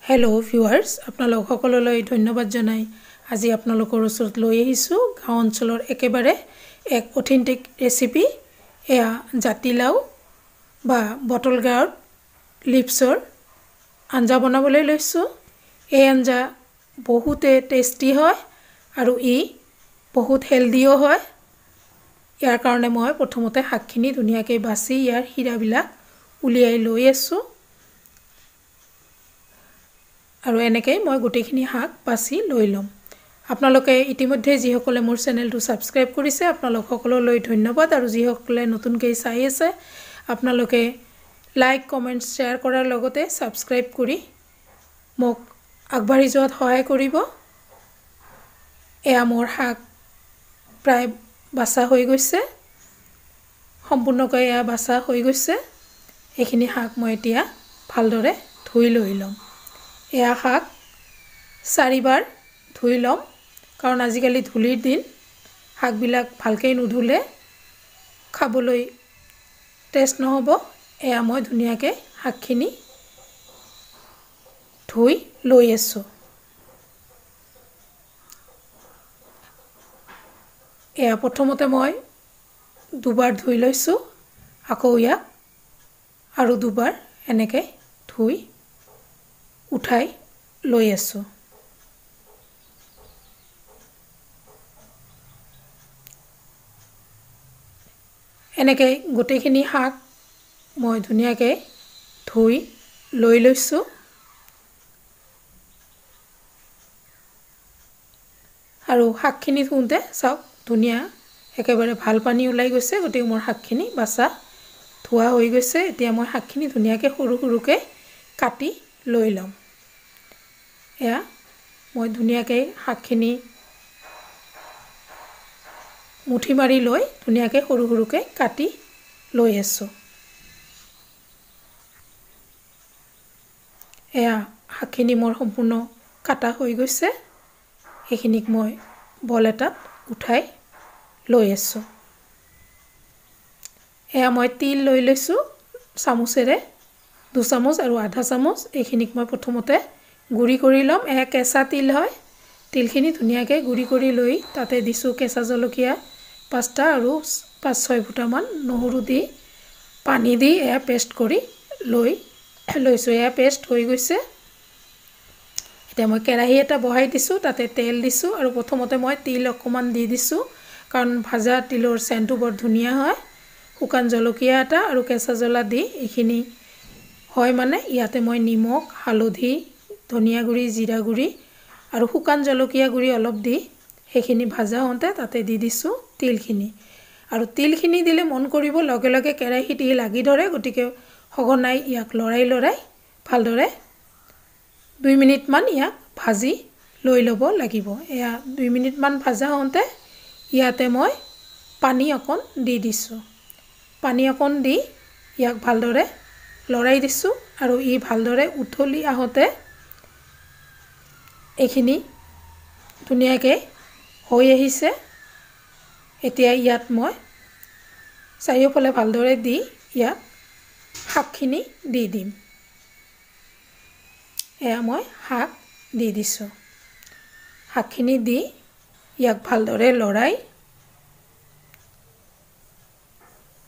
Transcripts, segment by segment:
hello viewers আপোনালোক সকললৈ ধন্যবাদ জনাই আজি আপোনালোকৰ ওচৰত লৈ আহিছো গাঁও অঞ্চলৰ একেবাৰে এক অথেন্টিক ৰেচিপি এয়া জাতিলাও বা বটল গাৰ্ড লিভছৰ আঞ্জা বনাবলৈ লৈছো এই আঞ্জা বহুতে টেস্টি হয় আৰু ই বহুত হেলদিও হয় ইয়াৰ কাৰণে মই প্ৰথমতে শাকখিনি ধুনিয়াকৈ বাছি ইয়াৰ হিৰাবিলাক উলিয়াই লৈ আছো আৰু এনেকৈ মই গুটেখিনি হাক বাছি লৈ লম আপোনালোকে ইতিমধ্যে যি সকলে মোৰ চেনেলটো সাবস্ক্ৰাইব কৰিছে আপোনালোক সকললৈ ধন্যবাদ আৰু যি সকলে নতুনকৈ চাই আছে আপোনালোকে লাইক কমেন্ট শেয়াৰ কৰাৰ লগতে সাবস্ক্ৰাইব কৰি মোক আগবাঢ়ি যোৱাত সহায় কৰিব এয়া মোৰ হাক প্ৰায় বাছা হৈ গৈছে সম্পূৰ্ণকৈ এয়া বাছা হৈ গৈছে এইখিনি হাক মই এতিয়া ভালদৰে ধুই লৈ লম এয়া হাক 4 বাৰ ধুই লম কাৰণ আজিকালি ধুলিৰ দিন হাকবিলাক ভালকৈ নুধুলে খাবলৈ টেষ্ট নহব এয়া মই ধুনিয়াকৈ হাকখিনি ধুই লৈ আছো এয়া প্ৰথমতে মই দুবাৰ ধুই লৈছো আকৌ ইয়াক আৰু দুবাৰ এনেকৈ ধুই উঠাই লৈ আছো এনেকৈ গুটেখিনি হাক মই ধুনিয়াকৈ ধুই লৈ লৈছো আৰু হাকখিনি ধুতে চাওক ধুনিয়া একেবাৰে ভাল পানী ওলাই গৈছে গটে মোৰ হাকখিনি বাছা ধোৱা হৈ গৈছে এতিয়া মই হাকখিনি ধুনিয়াকৈ সৰু সৰুকৈ কাটি লৈ লম এয়া মই ধুনিয়াকৈ হাকখিনি মুঠি মাৰি লৈ ধুনিয়াকৈ সৰু সৰুকৈ কাটি লৈ আছো এয়া হাকখিনি মোৰ সম্পূৰ্ণ কাটা হৈ গৈছে এইখিনিক মই বল এটাত উঠাই লৈ আছো এয়া মই তিল লৈ লৈছো চামুচেৰে 2 চামুচ আৰু আধা চামুচ এইখিনিক মই প্ৰথমতে গুৰি কৰি লম এয়া কেঁচা তিল হয় তিলখিনি ধুনিয়াকৈ গুৰি কৰি লৈ তাতে দিছো কেঁচা জলকীয়া 5টা আৰু 5-6 ফুটামান নহৰু দি পানী দি এয়া পেষ্ট কৰি লৈছো এয়া পেষ্ট হৈ গৈছে এতিয়া মই কেৰাহী এটা বহাই দিছো তাতে তেল দিছো আৰু প্ৰথমতে মই তিল অকমান দি দিছো কাৰণ ভাজা তিলৰ সেন্টটো বৰ ধুনিয়া হয় শুকান জলকীয়া এটা আৰু কেঁচা জ্বলা দি এইখিনি হয় মানে ইয়াতে মই নিমখ হালধি ধনিয়া গুৰি জিৰা গুৰি আৰু শুকান জলকীয়া গুৰি অলপ দি সেইখিনি ভাজা হওঁতে তাতে দি দিছো তিলখিনি আৰু তিলখিনি দিলে মন কৰিব লগে লগে কেৰাহীটি লাগি ধৰে গটিকে হগনাই ইয়াক লৰাই ভালদৰে 2 মিনিট মান ইয়াক ভাজি লৈ লব লাগিব এয়া 2 মিনিট মান ভাজা হওঁতে ইয়াতে মই পানী অকন দি দিছো পানী অকন দি ইয়াক ভালদৰে লৰাই দিছো আৰু ই ভালদৰে উঠলি আহতে এইখিনি ধুনিয়াকৈ হৈ আহিছে এতিয়া ইয়াত মই চাৰিওফালে ভালদৰে দি ইয়াক হাকখিনি দি দিম এয়া মই হাক দি দিছো হাকখিনি দি ইয়াক ভালদৰে লৰাই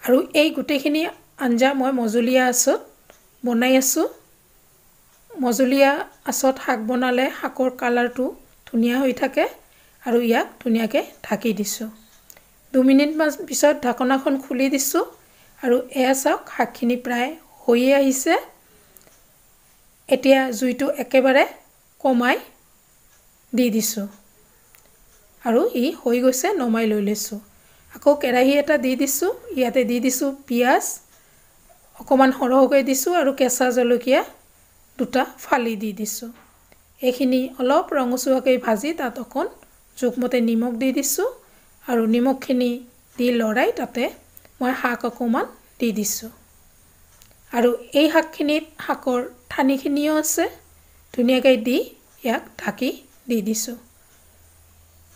আৰু এই গুটেখিনি আঞ্জা মই মজলীয়া আছত বনাই আছো মজলীয়া আছত হাক বনালে হাকৰ কালাৰটো ধুনিয়া হৈ থাকে আৰু ইয়াক ধুনিয়াকৈ ঢাকি দিছো 2 মিনিট মান পিছত ঢাকনাখন খুলি দিছো আৰু এয়া চাওক হাকখিনি প্ৰায় হৈ আহিছে এতিয়া জুইটো একেবাৰে কমাই দি দিছো আৰু ই হৈ গৈছে নমাই লৈ লৈছো আকৌ কেৰাহী এটা দি দিছো ইয়াতে দি দিছো পিয়াজ অকমান সৰহকৈ দিছো আৰু কেঁচা জলকীয়া 2টা ফালি দি দিছো এইখিনি অলপ ৰঙচুৱাকৈ ভাজি তাত অকন জোখমতে নিমখ দি দিছো আৰু নিমখখিনি দি লৰাই তাতে মই হাক অকমান দি দিছো আৰু এই হাকখিনিত হাকৰ ঠানিখিনিও আছে ধুনিয়াকৈ দি ইয়াক ঢাকি দি দিছো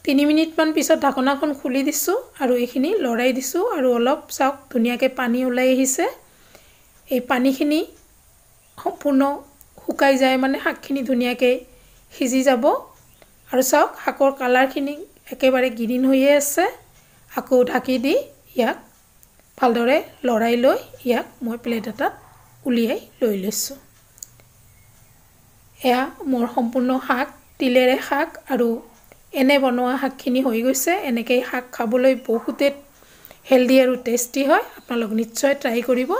3 মিনিট মান পিছত ঢাকনাখন খুলি দিছো আৰু এইখিনি লৰাই দিছো আৰু অলপ চাওক ধুনিয়াকৈ পানী ওলাই আহিছে এই পানীখিনি সম্পূৰ্ণ শুকাই যায় মানে শাকখিনি ধুনীয়াকৈ সিজি যাব আৰু চাওক শাকৰ কালাৰখিনি একেবাৰে গ্ৰীণ হৈয়ে আছে আকৌ ঢাকি দি ইয়াক ভালদৰে লৰাই লৈ ইয়াক মই প্লেট এটাত উলিয়াই লৈ লৈছোঁ এয়া মোৰ সম্পূৰ্ণ শাক তিলেৰে শাক আৰু এনে বনোৱা শাকখিনি হৈ গৈছে এনেকৈ শাক খাবলৈ বহুতে হেলদি আৰু টেষ্টি হয় আপোনালোক নিশ্চয় ট্ৰাই কৰিব